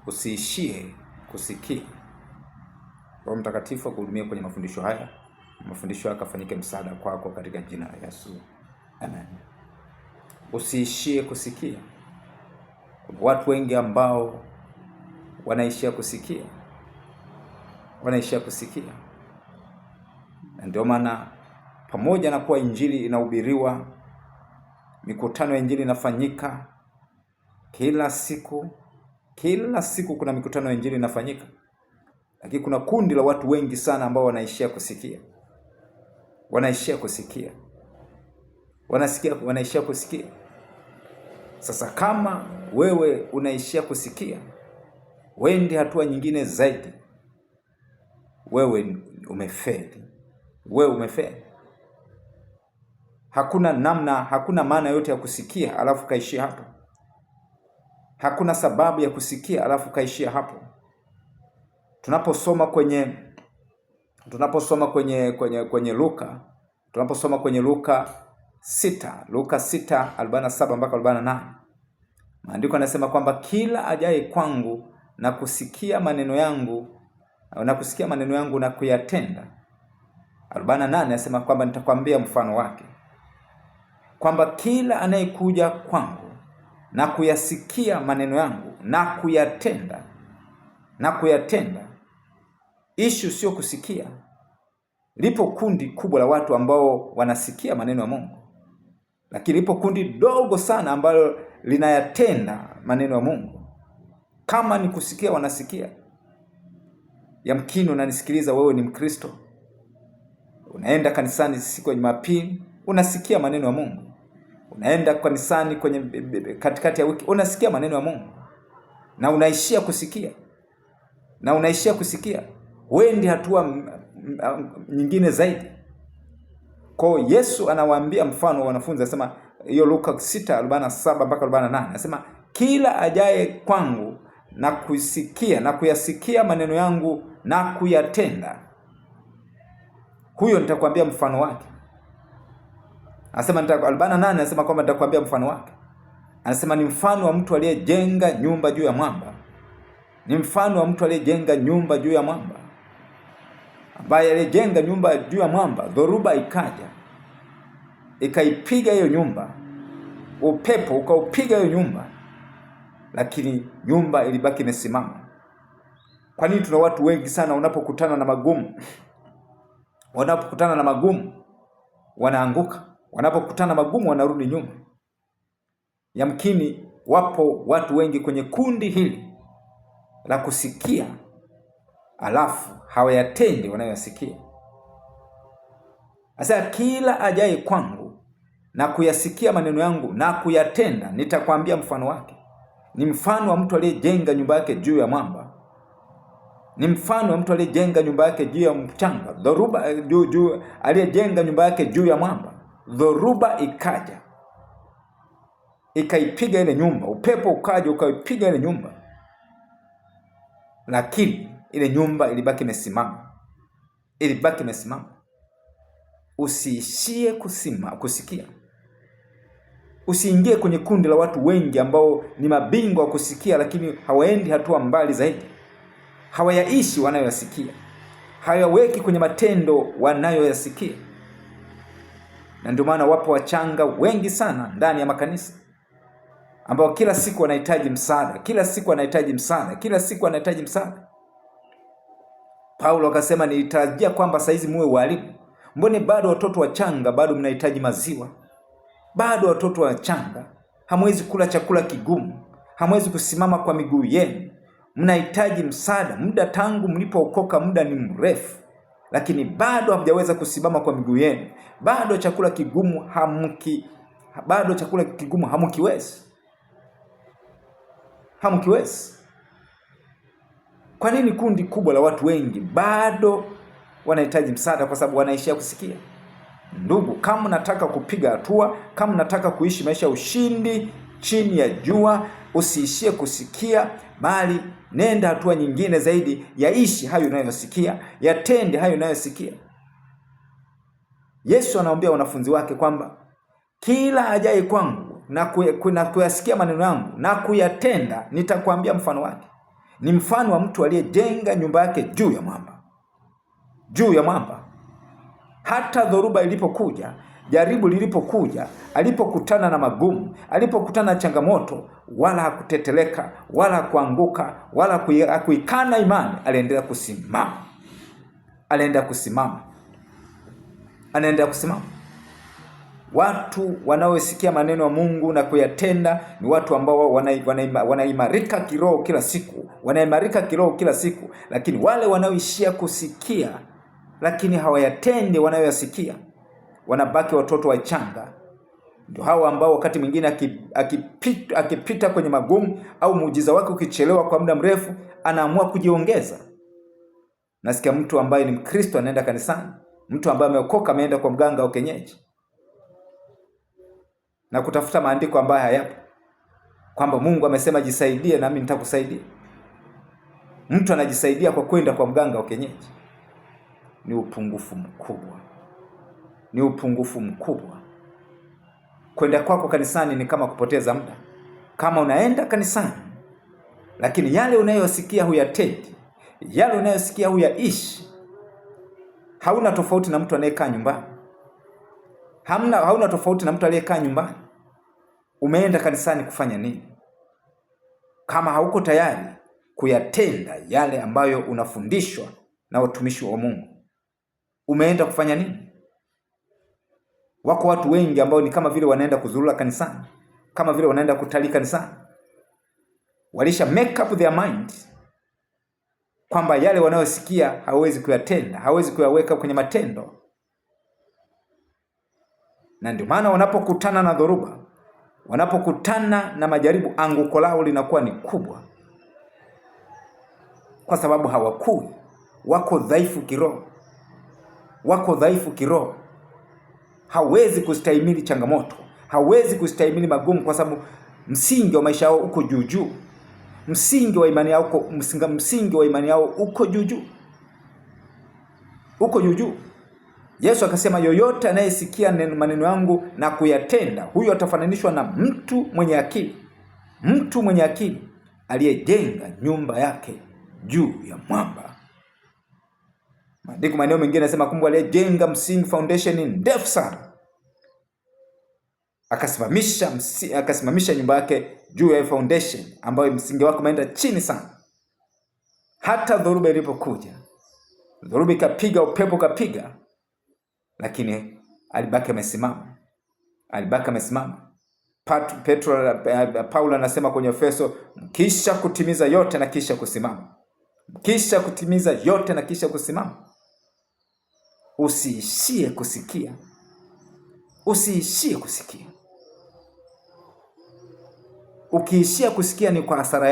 usiishie kusikia. Roho Mtakatifu akuhudumie kwenye mafundisho haya. Mafundisho haya kafanyike msaada kwako katika jina la Yesu. Amen. Usiishie kusikia. Watu wengi ambao wanaishia kusikia. Na ndio maana pamoja na kuwa injili inahubiriwa, mikutano ya injili inafanyika kila siku kuna mikutano ya injili inafanyika, lakini kuna kundi la watu wengi sana ambao wanaishia kusikia. Sasa kama wewe unaishia kusikia, wendi hatua nyingine zaidi, wewe umefeli. Hakuna maana yote ya kusikia alafu kaishia hapo. Hakuna sababu ya kusikia alafu kaishia hapo. Tunaposoma kwenye Luka 6:47 mpaka 48. Maandiko yanasema kwamba kila ajaye kwangu na kusikia maneno yangu na kuyatenda. 48 anasema kwamba nitakwambia mfano wake, kwamba kila anayekuja kwangu na kuyasikia maneno yangu na kuyatenda. Issue sio kusikia. Lipo kundi kubwa la watu ambao wanasikia maneno ya Mungu, lakini lipo kundi dogo sana ambalo linayatenda maneno ya Mungu. Kama ni kusikia, wanasikia. Yamkini unanisikiliza, wewe ni Mkristo, unaenda kanisani siku ya Jumapili, unasikia maneno ya Mungu. Unaenda kanisani kwenye katikati ya wiki, unasikia maneno ya Mungu na unaishia kusikia. Wendi hatua nyingine zaidi. Kwa Yesu anawaambia mfano wa wanafunzi, anasema hiyo Luka 6:47 mpaka 48, anasema kila ajaye kwangu na kusikia na kuyasikia maneno yangu na kuyatenda, huyo nitakwambia mfano wake. Anasema 48, anasema kwamba nitakwambia mfano wake. Anasema ni mfano wa mtu aliyejenga nyumba juu ya mwamba. Ambaye alijenga nyumba juu ya mwamba, dhoruba ikaja ikaipiga hiyo nyumba, upepo ukaupiga hiyo nyumba, lakini nyumba ilibaki imesimama. Kwa nini tuna watu wengi sana wanapokutana na magumu wanaanguka, wanapokutana na magumu wanarudi nyuma? Yamkini wapo watu wengi kwenye kundi hili la kusikia alafu hawayatendi wanayosikia. Sasa kila ajaye kwangu na kuyasikia maneno yangu na kuyatenda, nitakwambia mfano wake. Ni mfano wa mtu aliyejenga nyumba yake juu ya mwamba. Ni mfano wa mtu aliyejenga nyumba yake juu ya mchanga. Dhoruba aliyejenga nyumba yake juu ya mwamba. Dhoruba ikaja ikaipiga ile nyumba, upepo ukaja ukaipiga ile nyumba, lakini ile nyumba ilibaki imesimama. Usiishie kusikia. Usiingie kwenye kundi la watu wengi ambao ni mabingwa wa kusikia, lakini hawaendi hatua mbali zaidi. Hawayaishi wanayoyasikia, hayaweki kwenye matendo wanayoyasikia. Na ndio maana wapo wachanga wengi sana ndani ya makanisa ambao kila siku wanahitaji msaada. Paulo akasema, nilitarajia kwamba saizi muwe walimu. Mbona bado watoto wachanga, bado mnahitaji maziwa? Bado watoto wachanga, hamwezi kula chakula kigumu, hamwezi kusimama kwa miguu yenu. Mnahitaji msaada. Muda tangu mlipookoka, muda ni mrefu, lakini bado hamjaweza kusimama kwa miguu yenu. Bado chakula kigumu hamkiwezi. Kwa nini kundi kubwa la watu wengi bado wanahitaji msaada? Kwa sababu wanaishia kusikia. Ndugu, kama nataka kupiga hatua, kama nataka kuishi maisha ya ushindi chini ya jua, usiishie kusikia, bali nenda hatua nyingine zaidi. Yaishi hayo unayosikia, yatende hayo unayosikia. Yesu anawaambia wanafunzi wake kwamba kila ajaye kwangu na kuyasikia maneno yangu na kuyatenda, nitakwambia mfano wake. Ni mfano wa mtu aliyejenga nyumba yake juu ya mwamba. Juu ya mwamba. Hata dhoruba ilipokuja, jaribu lilipokuja, alipokutana na magumu, alipokutana na changamoto, wala hakuteteleka, wala kuanguka, wala kuikana imani, aliendelea kusimama. Anaendelea kusimama. Watu wanaosikia maneno ya Mungu na kuyatenda ni watu ambao wanaimarika kiroho kila siku, lakini wale wanaoishia kusikia lakini hawayatendi wanayoyasikia, wanabaki watoto wachanga. Ndio hao ambao wakati mwingine akipita kwenye magumu au muujiza wake ukichelewa kwa muda mrefu, anaamua kujiongeza. Nasikia mtu ambaye ni Mkristo anaenda kanisani, mtu ambaye ameokoka ameenda kwa mganga au kienyeji na kutafuta maandiko ambayo hayapo, kwamba Mungu amesema jisaidie nami nitakusaidia. Mtu anajisaidia kwa kwenda kwa mganga au kienyeji. Ni upungufu mkubwa. Kwenda kwako kanisani ni kama kupoteza muda. Kama unaenda kanisani lakini yale unayosikia huyatendi, yale unayosikia huyaishi, hauna tofauti na mtu anayekaa nyumbani. Hauna tofauti na mtu aliyekaa nyumbani. Umeenda kanisani kufanya nini? Kama hauko tayari kuyatenda yale ambayo unafundishwa na watumishi wa Mungu, umeenda kufanya nini? Wako watu wengi ambao ni kama vile wanaenda kuzurura kanisani, kama vile wanaenda kutalii kanisani. Walisha make up their mind kwamba yale wanayosikia hawezi kuyatenda, hawezi kuyaweka kwenye matendo. Na ndio maana wanapokutana na dhoruba, wanapokutana na majaribu, anguko lao linakuwa ni kubwa, kwa sababu hawakui. Wako dhaifu kiroho. Hawezi kustahimili changamoto, hawezi kustahimili magumu, kwa sababu msingi wa maisha yao uko juu. Msingi wa imani yao uko juu. Yesu akasema, yoyote anayesikia maneno yangu na kuyatenda, huyo atafananishwa na mtu mwenye akili aliyejenga nyumba yake juu ya mwamba. Maandiko maneno mengine yanasema kumbe aliyejenga msingi, foundation ni ndefu sana, akasimamisha nyumba yake juu ya foundation ambayo msingi wake umeenda chini sana. Hata dhoruba ilipokuja, dhoruba ikapiga, upepo kapiga, lakini alibaki amesimama. Paulo anasema kwenye Efeso, kisha kutimiza yote na kisha kusimama. Usiishie kusikia. Ukiishia kusikia ni kwa hasara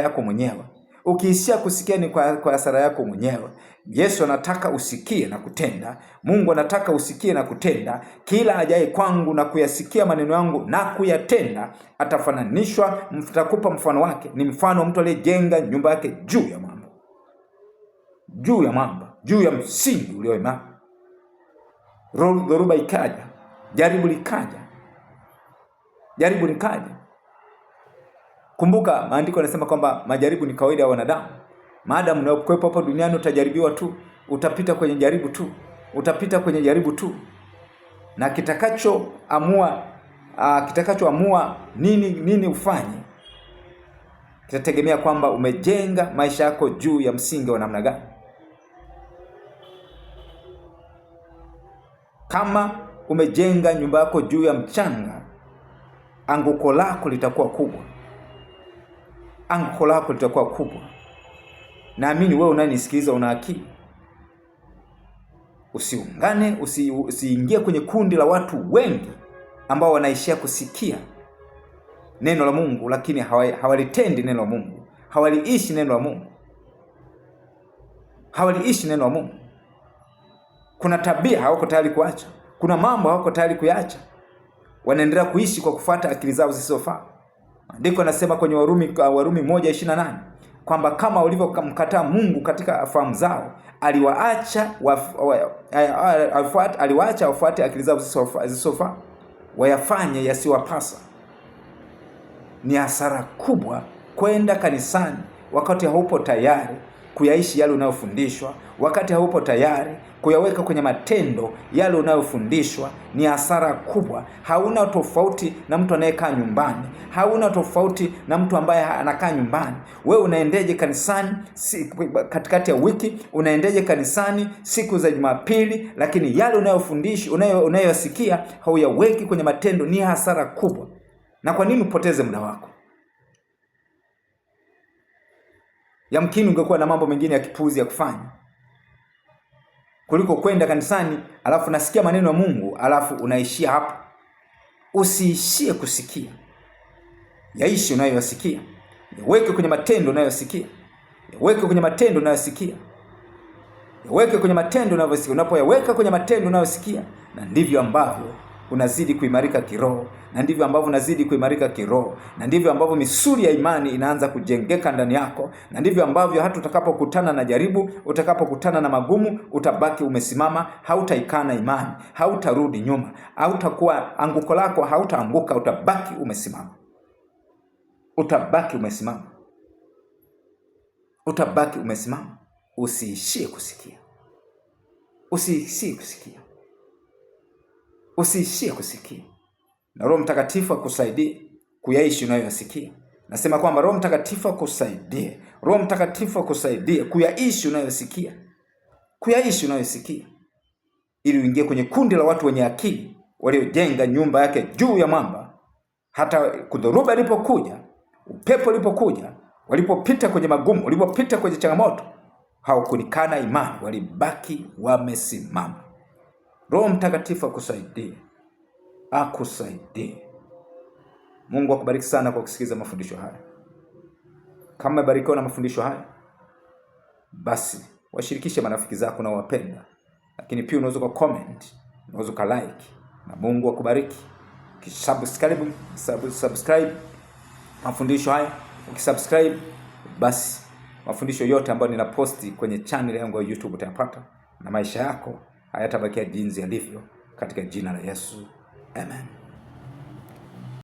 yako mwenyewe. Yesu anataka usikie na kutenda. Mungu anataka usikie na kutenda. Kila ajaye kwangu na kuyasikia maneno yangu na kuyatenda, atafananishwa, mtakupa mfano wake. Ni mfano wa mtu aliyejenga nyumba yake juu ya mwamba, juu ya msingi ulio imara. Dhoruba ikaja, jaribu likaja. Kumbuka maandiko yanasema kwamba majaribu ni kawaida ya wanadamu. Maadamu unakuwepo hapa duniani utajaribiwa tu, utapita kwenye jaribu tu. Na kitakachoamua nini ufanye, kitategemea kwamba umejenga maisha yako juu ya msingi wa namna gani. Kama umejenga nyumba yako juu ya mchanga, anguko lako litakuwa kubwa. Naamini wewe unanisikiliza una akili. Usiingie kwenye kundi la watu wengi ambao wanaishia kusikia neno la Mungu lakini hawalitendi neno la Mungu. Hawaliishi neno la Mungu. Kuna tabia hawako tayari kuacha. Kuna mambo hawako tayari kuacha. Wanaendelea kuishi kwa kufuata akili zao zisizofaa. Andiko anasema kwenye Warumi 1:28 kwamba kama walivyomkataa Mungu katika fahamu zao, aliwaacha wafuate akili zao zisizofaa, wayafanye yasiwapasa. Ni hasara kubwa kwenda kanisani wakati haupo tayari kuyaishi yale unayofundishwa, wakati haupo tayari kuyaweka kwenye matendo yale unayofundishwa, ni hasara kubwa. Hauna tofauti na mtu anayekaa nyumbani, hauna tofauti na mtu ambaye anakaa nyumbani. Wewe unaendeje kanisani katikati ya wiki? Unaendeje kanisani siku za Jumapili, lakini yale unayofundishwa, unayosikia hauyaweki kwenye matendo? Ni hasara kubwa. Na kwa nini upoteze muda wako? Yamkini ungekuwa na mambo mengine ya kipuzi ya kufanya kuliko kwenda kanisani alafu nasikia maneno ya Mungu alafu unaishia hapo. Usiishie kusikia. Yaishi unayosikia. Yaweke kwenye matendo unayosikia. Yaweke kwenye matendo unayosikia. Yaweke kwenye matendo unayosikia. Unapoyaweka kwenye matendo unayosikia, na ndivyo ambavyo unazidi kuimarika kiroho, na ndivyo ambavyo unazidi kuimarika kiroho, na ndivyo ambavyo misuli ya imani inaanza kujengeka ndani yako, na ndivyo ambavyo hata utakapokutana na jaribu, utakapokutana na magumu, utabaki umesimama, hautaikana imani, hautarudi nyuma, hautakuwa anguko lako, hautaanguka, utabaki umesimama. Utabaki umesimama. Utabaki umesimama. Usiishie kusikia. Usiishie kusikia. Usiishie kusikia. Na Roho Mtakatifu akusaidie kuyaishi unayosikia. Nasema kwamba Roho Mtakatifu akusaidie. Roho Mtakatifu akusaidie kuyaishi unayosikia. Kuyaishi unayosikia. Ili uingie kwenye kundi la watu wenye akili, waliojenga nyumba yake juu ya mwamba. Hata kudhoruba ilipokuja, upepo ulipokuja, walipopita kwenye magumu, walipopita kwenye changamoto, hawakunikana imani, walibaki wamesimama. Roho Mtakatifu akusaidie. Akusaidie. Mungu akubariki sana kwa kusikiza mafundisho haya. Kama umebarikiwa na mafundisho haya, basi washirikishe marafiki zako na wapenda. Lakini pia unaweza comment, unaweza like, na Mungu akubariki. Subscribe mafundisho haya. Ukisubscribe, basi mafundisho yote ambayo ninaposti kwenye channel yangu ya YouTube utayapata, na maisha yako hayatabakia jinsi yalivyo, katika jina la Yesu. Amen.